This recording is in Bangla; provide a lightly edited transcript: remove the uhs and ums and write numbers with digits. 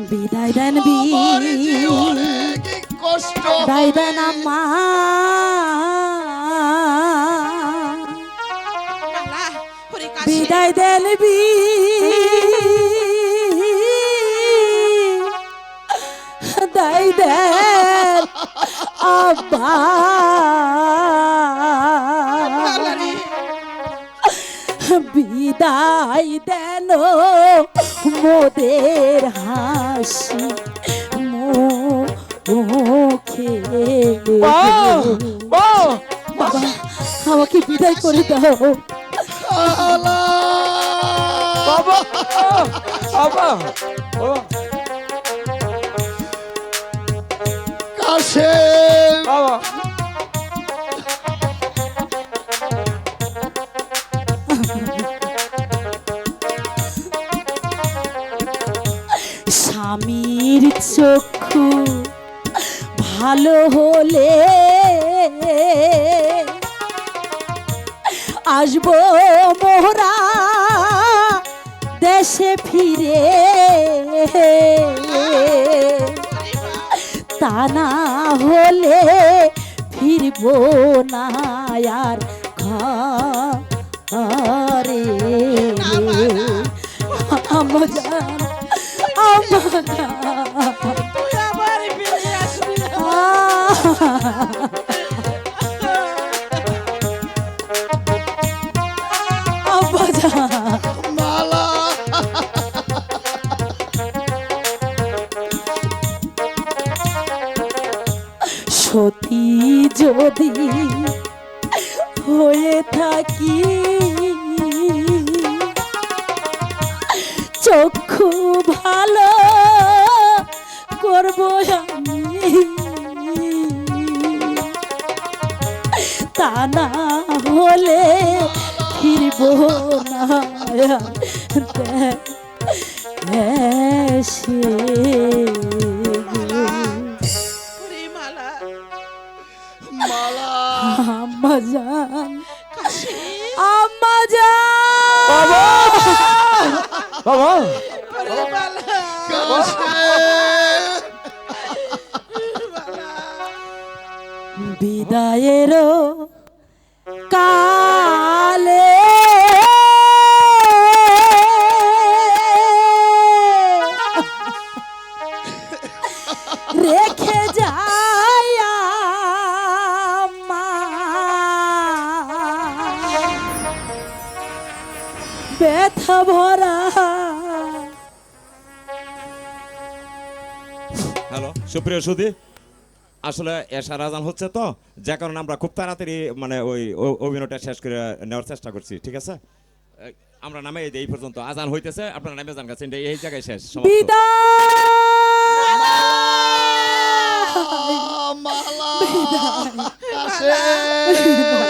বিদায় দেন কষ্ট বিদায় দেন আম্মা বিদায় দেন বিদায় দেন আব্বা বিদায় দেন মোদের হাসি মুখে বাবা আমাকে বিদায় করে দাও বাবা বাবা কাশেম বাবা স্বামীর চক্ষু ভালো হলে আসবো মোহরা দেশে ফিরে তা না হলে ফিরবো না আর ঘরে আমার জান মালা সতী যদি হয়ে থাকি চক্ষু ভালো করব আমি তা না হলে ফিরব না দেশে মালা আম্মা জান আম্মা জান বাবা বিদায়ের কালে রেখে যায় আম্মা ব্যথা ভরা হ্যালো সুপ্রিয় সুধী আসলে এশার আজান হচ্ছে তো যে কারণে আমরা খুব তাড়াতাড়ি মানে ওই অভিনয়টা শেষ করে নেওয়ার চেষ্টা করছি ঠিক আছে আমরা নামে এই পর্যন্ত আজান হইতেছে আপনারা নামে যান গেছেন এই জায়গায় শেষ সমাপ্ত। বিদায় মালা কাশেম